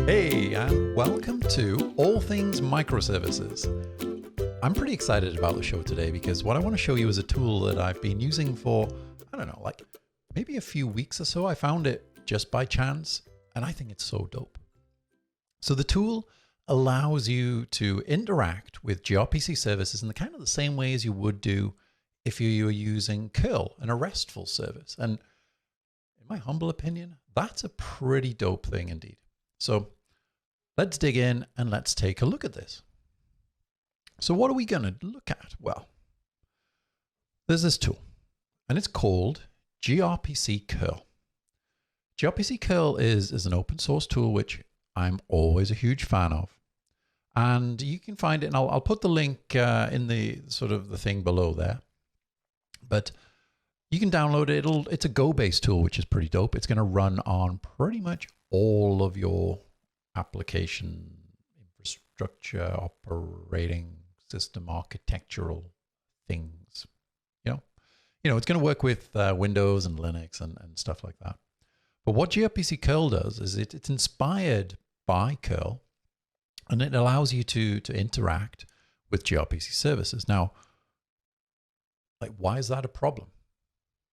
Hey, and welcome to All Things Microservices. I'm pretty excited about the show today because what I want to show you is a tool that I've been using for, I don't know, like maybe a few weeks or so. I found it just by chance, and I think it's so dope. So the tool allows you to interact with gRPC services in the kind of the same way as you would do if you were using curl, an RESTful service. And in my humble opinion, that's a pretty dope thing indeed. So let's dig in and let's take a look at this. So what are we going to look at? Well, there's this tool, and it's called gRPCcurl. gRPCcurl is an open source tool, which I'm always a huge fan of. And you can find it, and I'll put the link in the sort of the thing below there. But you can download it. It's a Go-based tool, which is pretty dope. It's going to run on pretty much all of your application infrastructure, operating system, architectural things. You know, it's going to work with Windows and Linux and stuff like that. But what gRPCcurl does is it's inspired by curl, and it allows you to interact with gRPC services. Now, like, why is that a problem?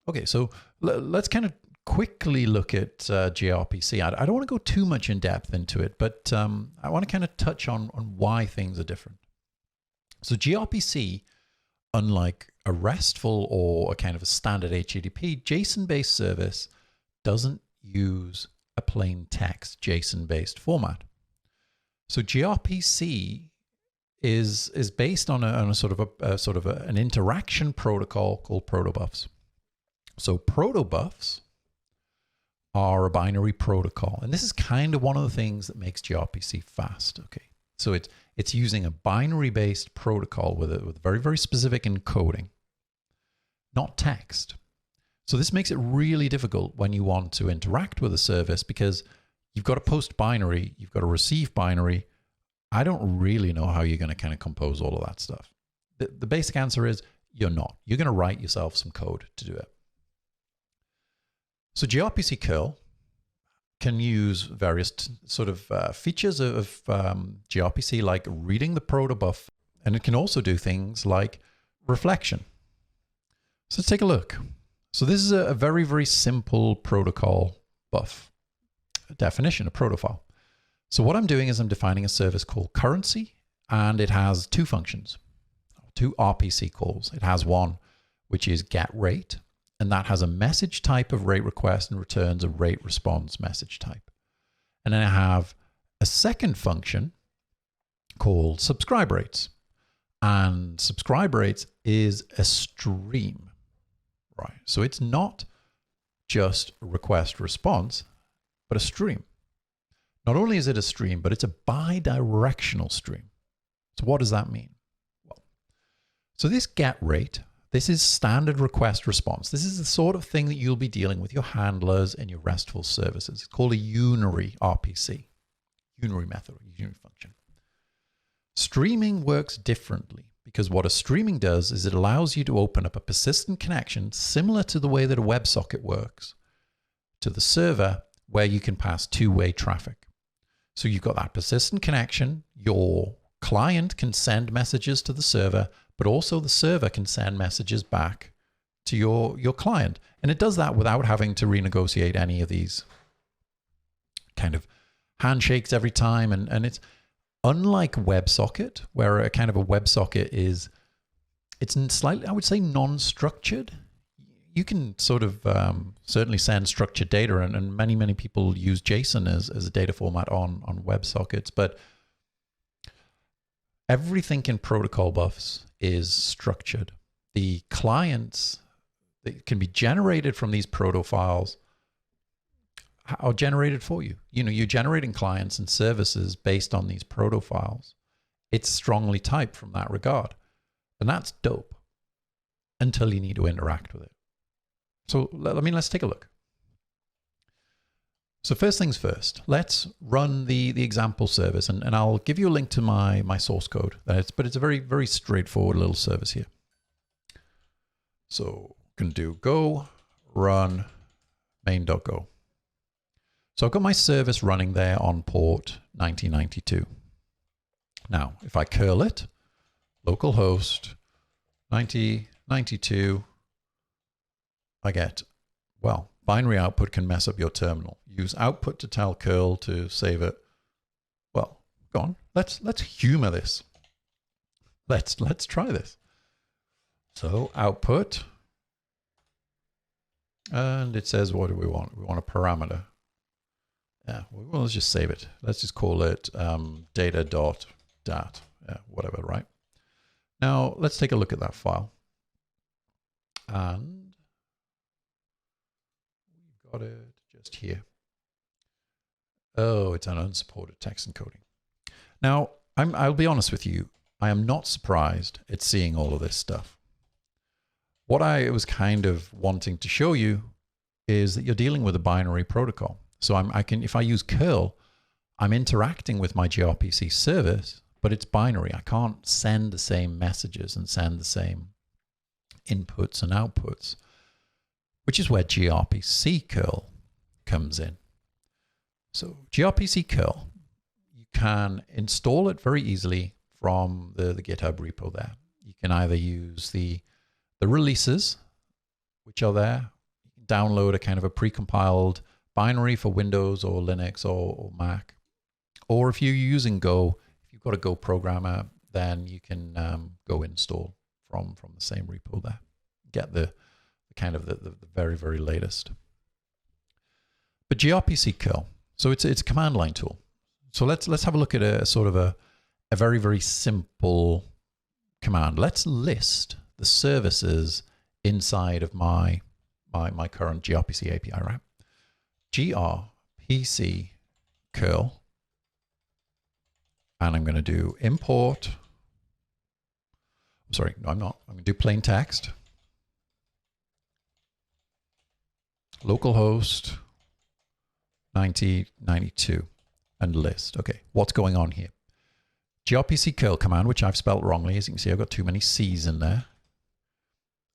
Okay, so let's kind of quickly look at gRPC. I don't want to go too much in depth into it, but I want to kind of touch on why things are different. So gRPC, unlike a RESTful or a kind of a standard HTTP, JSON-based service doesn't use a plain text JSON-based format. So gRPC is based on a sort of an interaction protocol called protobufs. So protobufs are a binary protocol, and this is kind of one of the things that makes gRPC fast. Okay, so it's using a binary-based protocol with very, very specific encoding, not text. So this makes it really difficult when you want to interact with a service because you've got to post binary, you've got to receive binary. I don't really know how you're going to kind of compose all of that stuff. The basic answer is you're not. You're going to write yourself some code to do it. So gRPCcurl can use various sort of features of gRPC, like reading the protobuf, and it can also do things like reflection. So let's take a look. So this is a very, very simple protocol buff, a definition, a protofile. So what I'm doing is I'm defining a service called currency, and it has two functions, two RPC calls. It has one which is getRate, and that has a message type of rate request and returns a rate response message type. And then I have a second function called subscribe rates. And subscribe rates is a stream, right? So it's not just a request response, but a stream. Not only is it a stream, but it's a bidirectional stream. So what does that mean? Well, so this getRate, this is standard request response. This is the sort of thing that you'll be dealing with your handlers and your RESTful services. It's called a Unary RPC, Unary method, or Unary function. Streaming works differently because what a streaming does is it allows you to open up a persistent connection similar to the way that a WebSocket works to the server, where you can pass two-way traffic. So you've got that persistent connection. Your client can send messages to the server, but also the server can send messages back to your client. And it does that without having to renegotiate any of these kind of handshakes every time. And it's unlike WebSocket, where a kind of a WebSocket it's slightly, I would say, non-structured. You can sort of certainly send structured data, and many, many people use JSON as a data format on WebSockets, but everything in protocol buffs is structured. The clients that can be generated from these protofiles are generated for you. You know, you're generating clients and services based on these protofiles. It's strongly typed from that regard, and that's dope until you need to interact with it. So, let's take a look. So first things first, let's run the example service, and I'll give you a link to my source code. But it's a very, very straightforward little service here. So I'm going to do go run main.go. So I've got my service running there on port 1992. Now, if I curl it, localhost 9092, I get, well, binary output can mess up your terminal. Use output to tell curl to save it. Well, go on. Let's humor this. Let's try this. So output, and it says, what do we want? We want a parameter. Yeah, well, let's just save it. Let's just call it data.dat. Yeah, whatever, right? Now let's take a look at that file. And we've got it just here. Oh, it's an unsupported text encoding. Now, I'll be honest with you. I am not surprised at seeing all of this stuff. What I was kind of wanting to show you is that you're dealing with a binary protocol. So if I use curl, I'm interacting with my gRPC service, but it's binary. I can't send the same messages and send the same inputs and outputs, which is where gRPCcurl comes in. So gRPCcurl, you can install it very easily from the GitHub repo there. You can either use the releases, which are there. You can download a kind of a precompiled binary for Windows or Linux or Mac. Or if you're using Go, if you've got a Go programmer, then you can go install from the same repo there. Get the kind of the very, very latest. But gRPCcurl, so it's a command line tool. So let's have a look at a sort of a very, very simple command. Let's list the services inside of my current gRPC API, right? gRPCcurl, and I'm going to do import. Sorry, no, I'm not. I'm going to do plain text. Localhost 9092 and list. Okay, what's going on here? gRPCcurl command, which I've spelled wrongly. As you can see, I've got too many C's in there.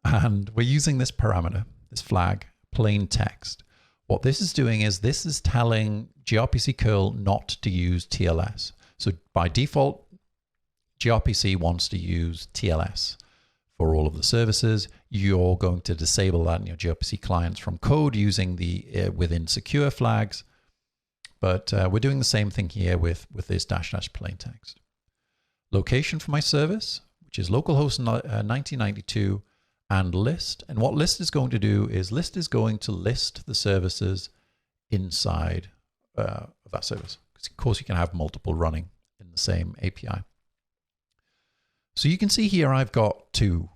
And we're using this parameter, this flag, plain text. What this is doing is this is telling gRPCcurl not to use TLS. So by default, gRPC wants to use TLS for all of the services. You're going to disable that in your gRPC clients from code using the within secure flags. But we're doing the same thing here with this -- plain text. Location for my service, which is localhost 9092 and list. And what list is going to do is list is going to list the services inside of that service. Because of course you can have multiple running in the same API. So you can see here I've got two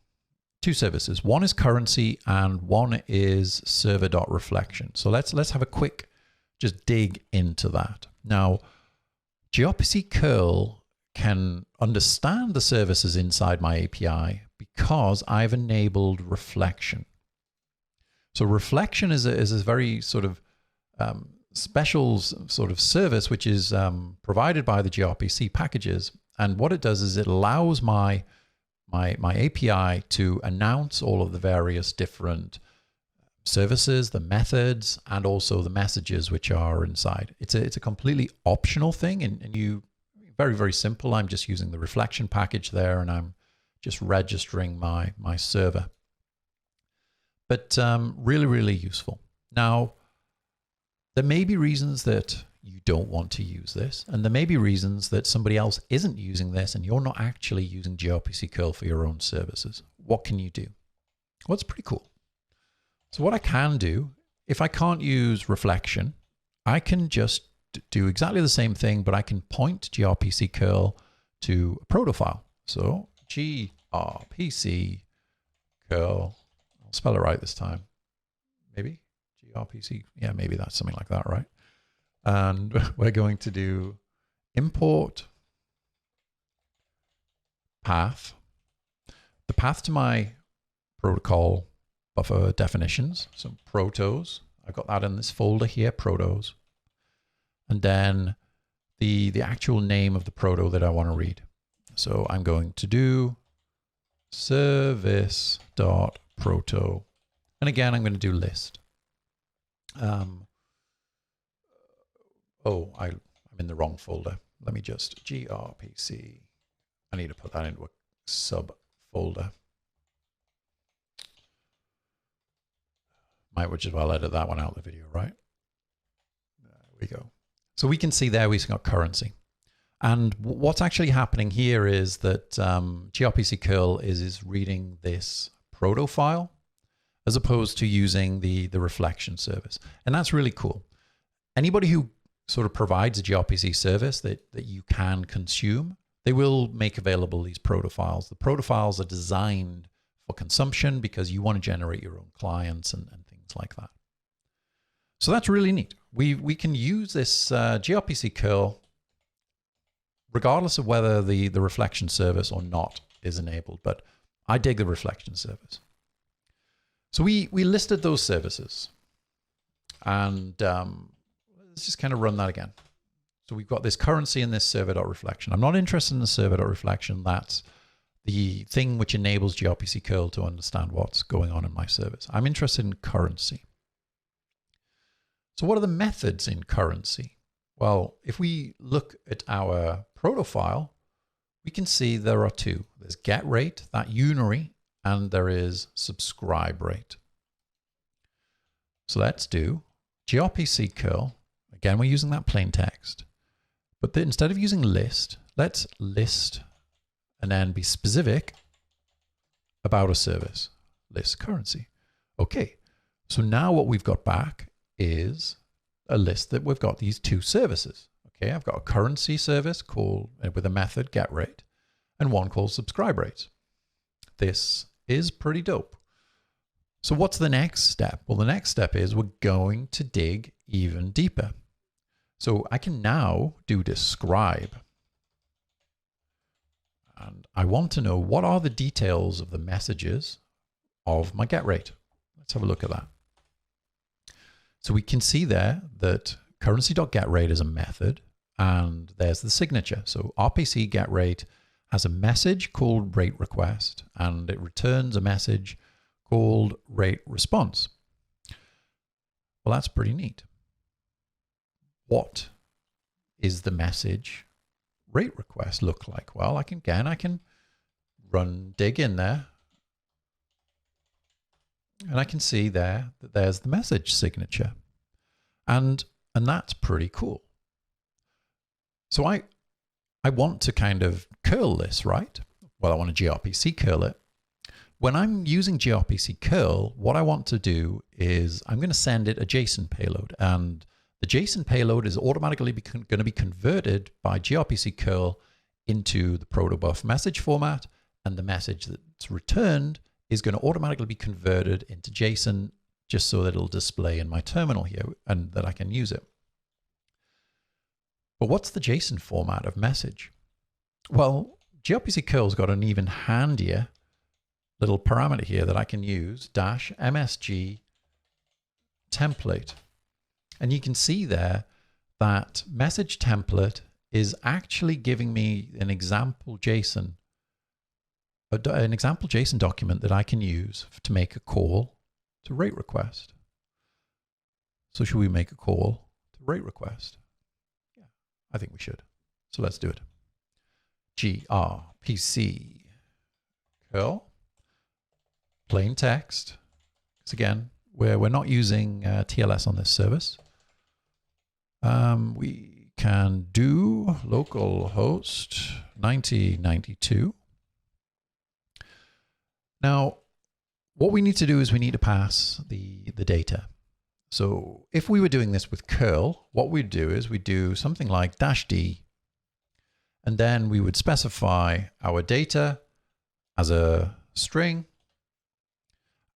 services. One is currency and one is server.reflection. So let's have a quick just dig into that. Now, gRPCcurl can understand the services inside my API because I've enabled reflection. So reflection is a very sort of special sort of service which is provided by the gRPC packages. And what it does is it allows my API to announce all of the various different services, the methods, and also the messages which are inside. It's a completely optional thing, and you very, very simple. I'm just using the reflection package there, and I'm just registering my server. But really, really useful. Now, there may be reasons that you don't want to use this, and there may be reasons that somebody else isn't using this, and you're not actually using gRPCcurl for your own services. What can you do? Well, it's pretty cool. So what I can do, if I can't use reflection, I can just do exactly the same thing, but I can point gRPCcurl to a proto file. So gRPCcurl, I'll spell it right this time. Maybe gRPC, yeah, maybe that's something like that, right? And we're going to do import path, the path to my protocol buffer definitions, so protos. I've got that in this folder here, protos. And then the actual name of the proto that I want to read. So I'm going to do service.proto. And again, I'm going to do list. I'm in the wrong folder. let me just gRPC. I need to put that into a subfolder. Might just well edit that one out of the video, right? There we go. So we can see there we've got currency. And what's actually happening here is that gRPCcurl is reading this proto file as opposed to using the reflection service. And that's really cool. Anybody who sort of provides a gRPC service that you can consume, they will make available these proto files. The proto files are designed for consumption because you want to generate your own clients and things like that. So that's really neat. We can use this gRPCcurl regardless of whether the reflection service or not is enabled, but I dig the reflection service. So we listed those services, and let's just kind of run that again. So we've got this currency and this server.reflection. I'm not interested in the server.reflection. That's the thing which enables gRPCcurl to understand what's going on in my service. I'm interested in currency. So what are the methods in currency? Well, if we look at our proto file, we can see there are two. There's getRate, that Unary, and there is subscribeRate. So let's do gRPCcurl. Again, we're using that plain text. But then instead of using list, let's list and then be specific about a service. List currency. Okay, so now what we've got back is a list that we've got these two services. Okay, I've got a currency service called with a method getRate and one called subscribeRate. This is pretty dope. So what's the next step? Well, the next step is we're going to dig even deeper. So I can now do describe. And I want to know what are the details of the messages of my getRate. Let's have a look at that. So we can see there that currency.getRate is a method, and there's the signature. So RPC getRate has a message called rate request, and it returns a message called rate response. Well, that's pretty neat. What is the message rate request look like? Well, I can dig in there, and I can see there that there's the message signature, and that's pretty cool. So I want to kind of curl this, right? Well, I want to gRPCcurl it. When I'm using gRPCcurl, what I want to do is I'm going to send it a JSON payload, and the JSON payload is automatically going to be converted by gRPCcurl into the protobuf message format, and the message that's returned is going to automatically be converted into JSON just so that it'll display in my terminal here and that I can use it. But what's the JSON format of message? Well, gRPCcurl's got an even handier little parameter here that I can use, -msg template. And you can see there that message template is actually giving me an example JSON document that I can use to make a call to rate request. So should we make a call to rate request? Yeah, I think we should. So let's do it. gRPCcurl, plain text. Because again, we're not using TLS on this service. We can do localhost 9092. Now, what we need to do is we need to pass the data. So if we were doing this with curl, what we'd do is we'd do something like -d, and then we would specify our data as a string,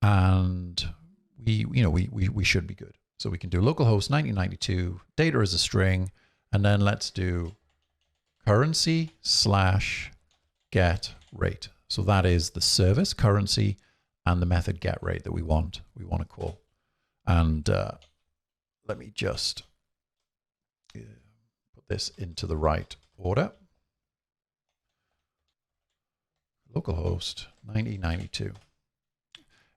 and we should be good. So we can do localhost 9092, data as a string, and then let's do currency/getRate. So that is the service currency and the method getRate that we want to call. And let me just put this into the right order. Localhost 9092.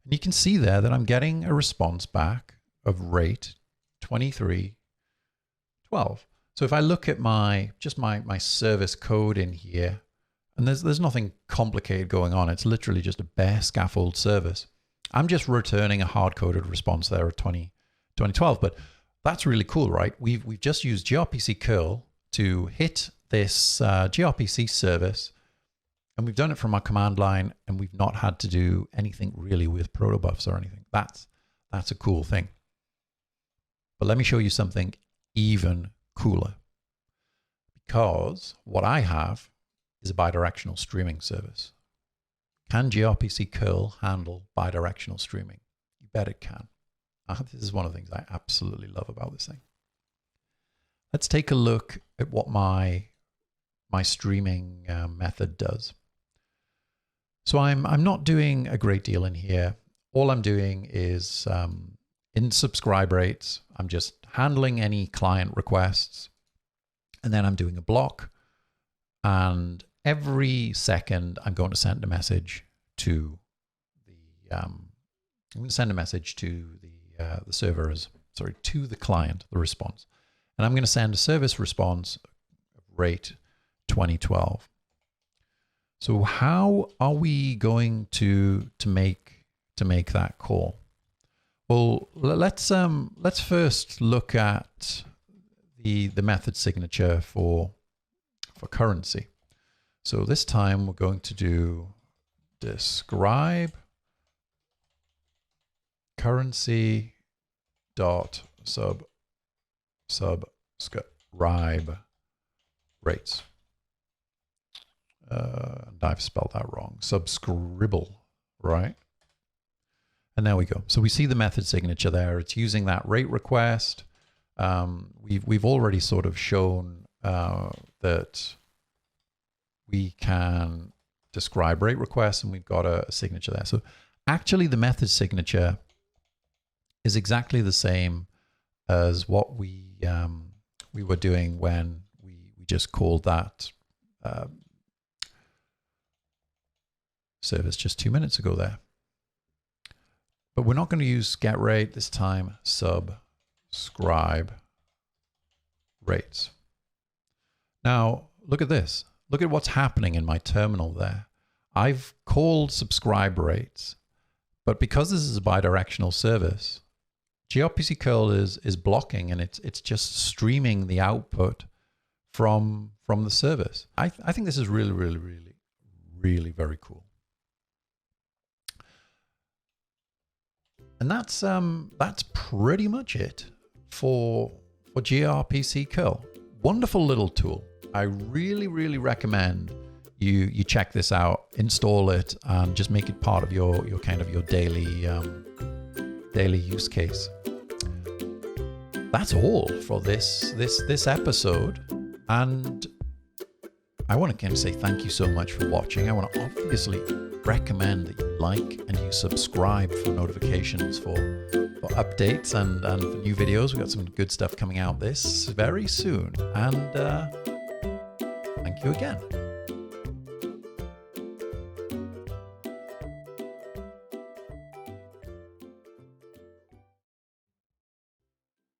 And you can see there that I'm getting a response back of rate 2312. So if I look at my service code in here, and there's nothing complicated going on. It's literally just a bare scaffold service. I'm just returning a hard-coded response there of 2012, but that's really cool, right? We've just used gRPCcurl to hit this gRPC service, and we've done it from our command line, and we've not had to do anything really with protobufs or anything. That's a cool thing. But let me show you something even cooler, because what I have is a bidirectional streaming service. Can gRPCcurl handle bidirectional streaming? You bet it can. This is one of the things I absolutely love about this thing. Let's take a look at what my streaming method does. So I'm not doing a great deal in here. All I'm doing is in subscribe rates, I'm just handling any client requests, and then I'm doing a block, and every second I'm going to send a message to the server to the client, the response. And I'm going to send a service response rate 2012. So how are we going to make that call? Well, let's first look at the method signature for currency. So this time we're going to do describe currency dot subscribe rates. And I've spelled that wrong. Subscribble, right? And there we go. So we see the method signature there. It's using that rate request. We've already sort of shown that we can describe rate requests, and we've got a signature there. So actually the method signature is exactly the same as what we were doing when we just called that service just 2 minutes ago there. But we're not going to use getRate this time, subscribe rates. Now look at this. Look at what's happening in my terminal there. I've called subscribe rates, but because this is a bidirectional service, gRPCcurl is blocking, and it's just streaming the output from the service. I think this is really, really, really, really very cool. And that's pretty much it for gRPCcurl. Wonderful little tool. I really, really recommend you check this out, install it, and just make it part of your daily use case. That's all for this episode, and I want to say thank you so much for watching. I want to obviously recommend that you like and you subscribe for notifications for updates and for new videos. We've got some good stuff coming out this very soon, and thank you again.